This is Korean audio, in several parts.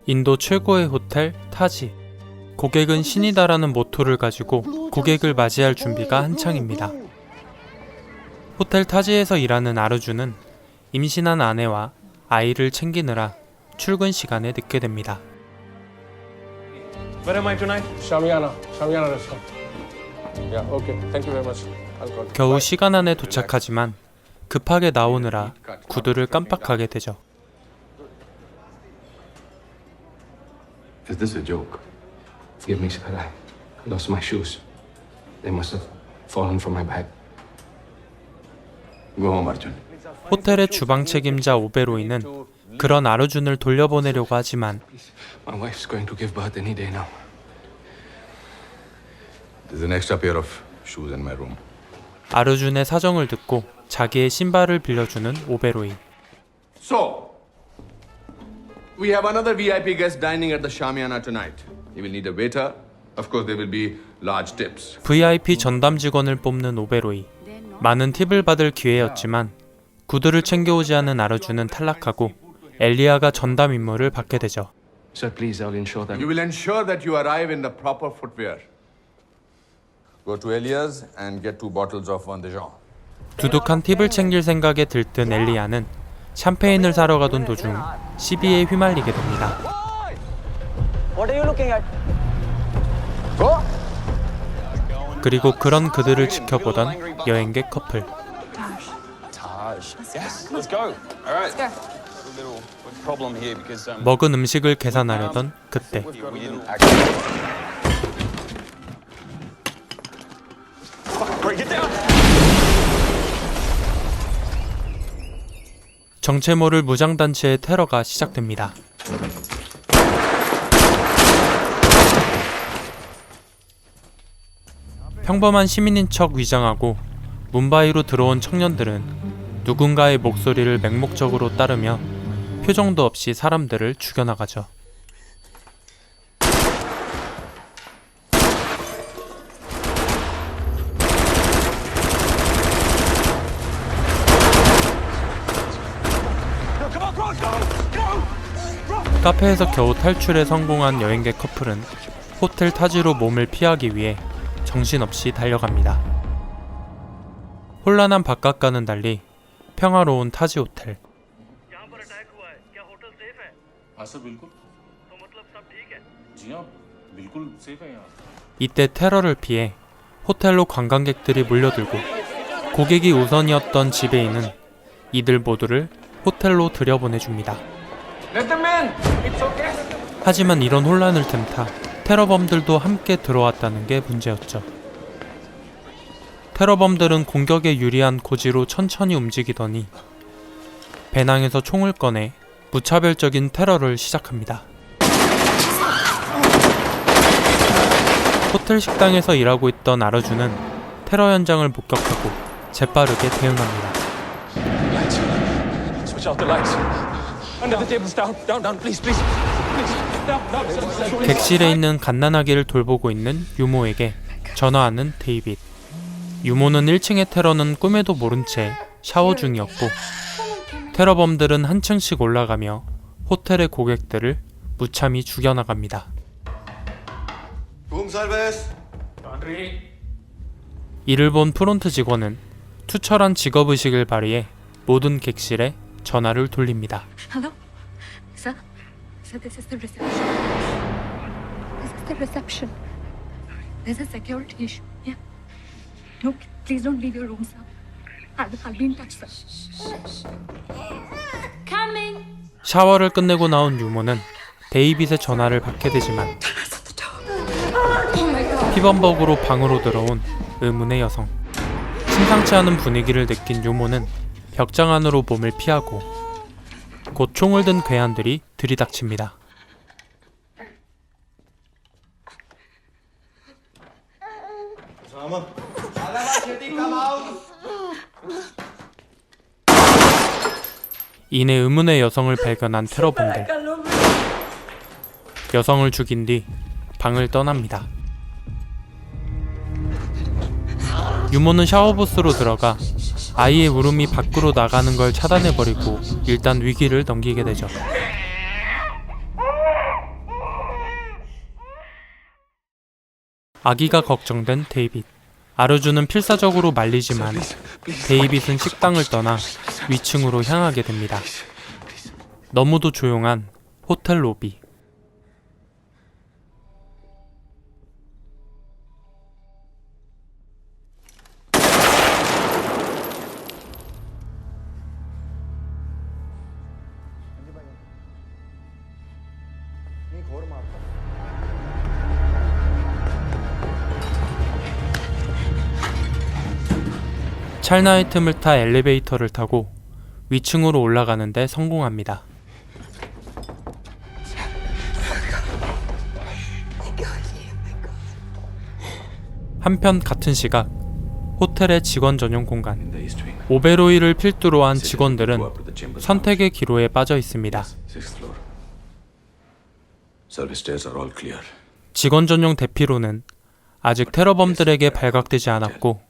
인도 최고의 호텔 타지. 고객은 신이다라는 모토를 가지고 고객을 맞이할 준비가 한창입니다. 호텔 타지에서 일하는 아르주는 임신한 아내와 아이를 챙기느라 출근 시간에 늦게 됩니다. Where am I tonight? Shamiana restaurant. Yeah, okay. Thank you very much. I'll call you. 겨우 시간 안에 도착하지만 급하게 나오느라 구두를 깜빡하게 되죠. Is this a joke? Give me sir, I lost my shoes. They must have fallen from my bag. Go home, Arjun. 호텔의 주방 책임자 오베로이는 그런 아르준을 돌려보내려고 하지만 My wife's going to give birth any day now. There's an extra pair of shoes in my room. 아르준의 사정을 듣고 자기의 신발을 빌려주는 오베로이. So, we have another VIP guest dining at the Shamiana tonight. He will need a waiter. Of course, there will be large tips. VIP 전담 직원을 뽑는 오베로이. 많은 팁을 받을 기회였지만 구두를 챙겨오지 않은 아르준은 탈락하고 엘리아가 전담 임무를 받게 되죠. Sir, please, I'll ensure that. You will ensure that you arrive in the proper footwear. Go to Elia's and get 2 bottles of Vin de Jean. 두둑한 팁을 챙길 생각에 들뜬 엘리아는 샴페인을 사러 가던 도중 시비에 휘말리게 됩니다. What are you looking at? 그리고 그런 그들을 지켜보던 여행객 커플. Taj. Yes, let's go. All right. A little problem here because 먹은 음식을 계산하려던 그때 we didn't actually. Fuck, break it down. 정체 모를 무장단체의 테러가 시작됩니다. 평범한 시민인 척 위장하고 뭄바이로 들어온 청년들은 누군가의 목소리를 맹목적으로 따르며 표정도 없이 사람들을 죽여나가죠. 카페에서 겨우 탈출에 성공한 여행객 커플은 호텔 타지로 몸을 피하기 위해 정신없이 달려갑니다. 혼란한 바깥과는 달리 평화로운 타지 호텔. 이때 테러를 피해 호텔로 관광객들이 몰려들고 고객이 우선이었던 지배인은 이들 모두를 호텔로 들여보내줍니다. 하지만 이런 혼란을 틈타 테러범들도 함께 들어왔다는 게 문제였죠. 테러범들은 공격에 유리한 고지로 천천히 움직이더니 배낭에서 총을 꺼내 무차별적인 테러를 시작합니다. 호텔 식당에서 일하고 있던 아르주는 테러 현장을 목격하고 재빠르게 대응합니다. Lights. Switch out the lights. Under the tables, down, please, down. 객실에 있는 갓난아기를 돌보고 있는 유모에게 전화하는 데이빗. 유모는 1층의 테러는 꿈에도 모른 채 샤워 중이었고 테러범들은 한 층씩 올라가며 호텔의 고객들을 무참히 죽여나갑니다. 이를 본 프론트 직원은 투철한 직업의식을 발휘해 모든 객실에 전화를 돌립니다. Hello? Sir? Sir, this is the reception. This is the reception. There's a security issue. Yeah. No, please don't leave your room, sir. I'll be in touch, sir. Coming. 샤워를 끝내고 나온 유모는 데이빗의 전화를 받게 되지만 피범벅으로 방으로 들어온 의문의 여성. 심상치 않은 분위기를 느낀 유모는 벽장 안으로 몸을 피하고 곧 총을 든 괴한들이 들이닥칩니다. 이내 의문의 여성을 발견한 테러범들. 여성을 죽인 뒤 방을 떠납니다. 유모는 샤워부스로 들어가 아이의 울음이 밖으로 나가는 걸 차단해버리고 일단 위기를 넘기게 되죠. 아기가 걱정된 데이빗. 아르준은 필사적으로 말리지만 데이빗은 식당을 떠나 위층으로 향하게 됩니다. 너무도 조용한 호텔 로비. 찰나의 틈을 타 엘리베이터를 타고 위층으로 올라가는데 성공합니다. 한편 같은 시각 호텔의 직원 전용 공간. 오베로이를 필두로 한 직원들은 선택의 기로에 빠져 있습니다. 직원 전용 대피로는 아직 테러범들에게 발각되지 않았고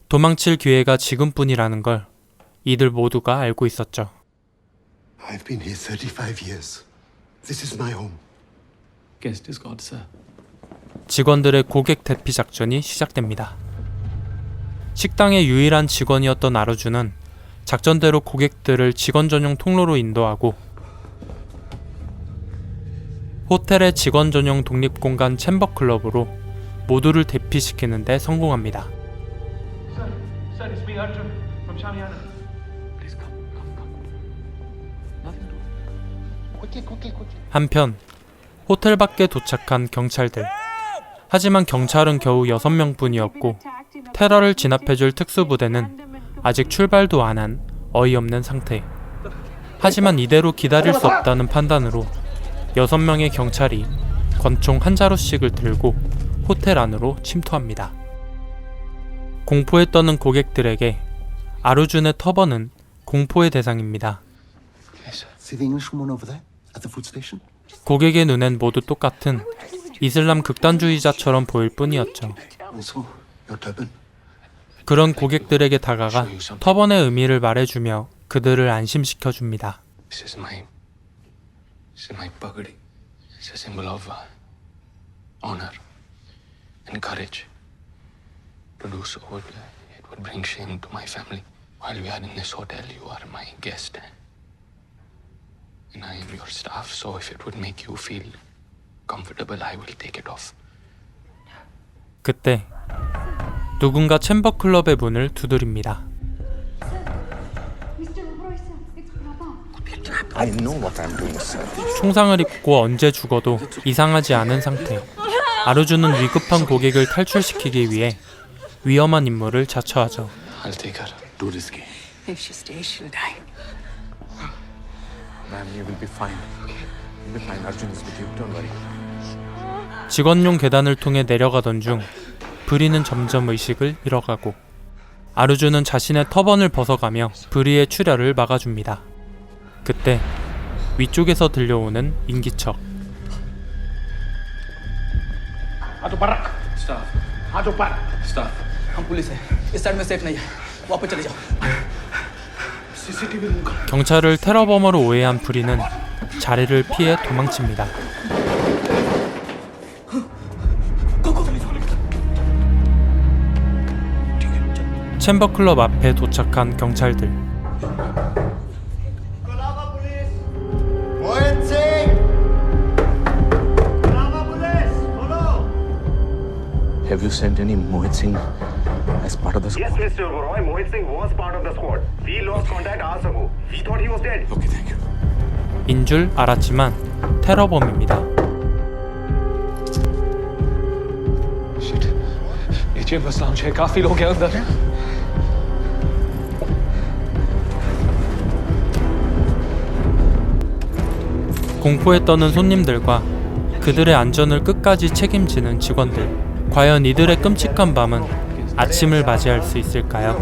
도망칠 기회가 지금뿐이라는 걸 이들 모두가 알고 있었죠. I've been here 35 years. This is my home. Guest is God, sir. 직원들의 고객 대피 작전이 시작됩니다. 식당의 유일한 직원이었던 아르준은 작전대로 고객들을 직원 전용 통로로 인도하고 호텔의 직원 전용 독립공간 챔버클럽으로 모두를 대피시키는 데 성공합니다. Sir, it's me, Arjun, from Shamiana. Please come. Nothing to do. 한편 호텔 밖에 도착한 경찰들. 하지만 경찰은 겨우 6명뿐이었고 테러를 진압해줄 특수부대는 아직 출발도 안 한 어이없는 상태. 하지만 이대로 기다릴 수 없다는 판단으로 6명의 경찰이 권총 한 자루씩을 들고 호텔 안으로 침투합니다. 공포에 떠는 고객들에게 아르준의 터번은 공포의 대상입니다. See the Englishwoman over there at the food station? 고객의 눈엔 모두 똑같은 이슬람 극단주의자처럼 보일 뿐이었죠. Also, your turban. 그런 고객들에게 다가가 터번의 의미를 말해주며 그들을 안심시켜줍니다. This is my pagadi. It's a symbol of honor and courage. To do so it would bring shame to my family. While we are in this hotel, you are my guest. And I am your staff, so if it would make you feel comfortable, I will take it off. 그때 누군가 챔버클럽의 문을 두드립니다. 총상을 입고 언제 죽어도 이상하지 않은 상태. 아르준은 위급한 고객을 탈출시키기 위해 위험한 임무를 자처하죠. I'll take her. Too risky. If she stays, she'll die. Ma'am, you will be fine. You'll be fine. Arjun is with you. Don't worry. 직원용 계단을 통해 내려가던 중 브리는 점점 의식을 잃어가고 아르준은 자신의 터번을 벗어가며 브리의 출혈을 막아줍니다. 그때 위쪽에서 들려오는 인기척. स्टाफ हम पुलिस हैं इस साइड में सेफ नहीं है वापस चले जाओ 경찰을 테러범으로 오해한 브리는 자리를 피해 도망칩니다. 챔버클럽 앞에 도착한 경찰들. Have you sent any Mohit Singh as part of the squad? Yes, Mr. Roy. Mohit Singh was part of the squad. We lost contact hours ago. We thought he was dead. Okay, thank you. 인 줄 알았지만 테러범입니다. Shit. ये chambers lounge है काफी लोग हैं अंदर 공포에 떠는 손님들과 그들의 안전을 끝까지 책임지는 직원들. 과연 이들의 끔찍한 밤은 아침을 맞이할 수 있을까요?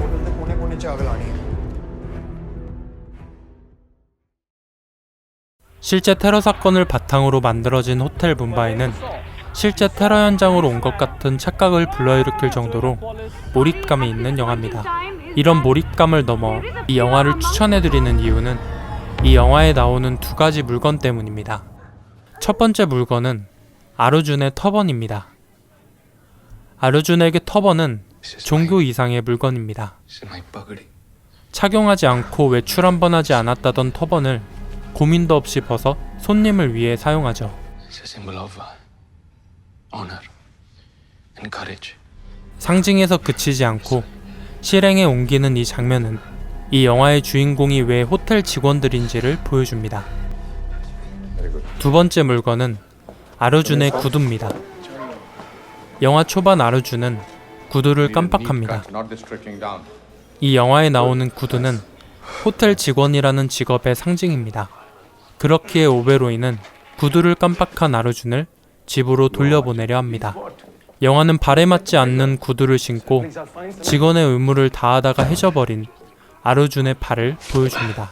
실제 테러 사건을 바탕으로 만들어진 호텔 뭄바이는 실제 테러 현장으로 온 것 같은 착각을 불러일으킬 정도로 몰입감이 있는 영화입니다. 이런 몰입감을 넘어 이 영화를 추천해드리는 이유는 이 영화에 나오는 두 가지 물건 때문입니다. 첫 번째 물건은 아르준의 터번입니다. 아르준에게 터번은 종교 이상의 물건입니다. This is my pagadi. 착용하지 않고 외출 한 번 하지 않았다던 터번을 고민도 없이 벗어 손님을 위해 사용하죠. It's a symbol of honor and courage. 상징에서 그치지 않고 실행에 옮기는 이 장면은 이 영화의 주인공이 왜 호텔 직원들인지를 보여줍니다. 두 번째 물건은 아르준의 구두입니다. 영화 초반 아르준은 구두를 깜빡합니다. Not this tricking down. 이 영화에 나오는 구두는 호텔 직원이라는 직업의 상징입니다. 그렇기에 오베로이는 구두를 깜빡한 아르준을 집으로 돌려보내려 합니다. 영화는 발에 맞지 않는 구두를 신고 직원의 의무를 다하다가 해져버린 아르준의 발을 보여줍니다.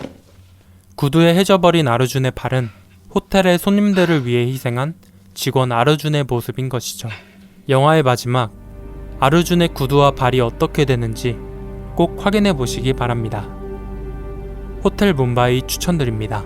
구두에 해져버린 아르준의 발은 호텔의 손님들을 위해 희생한 직원 아르준의 모습인 것이죠. 영화의 마지막, 아르준의 구두와 발이 어떻게 되는지 꼭 확인해 보시기 바랍니다. 호텔 뭄바이 추천드립니다.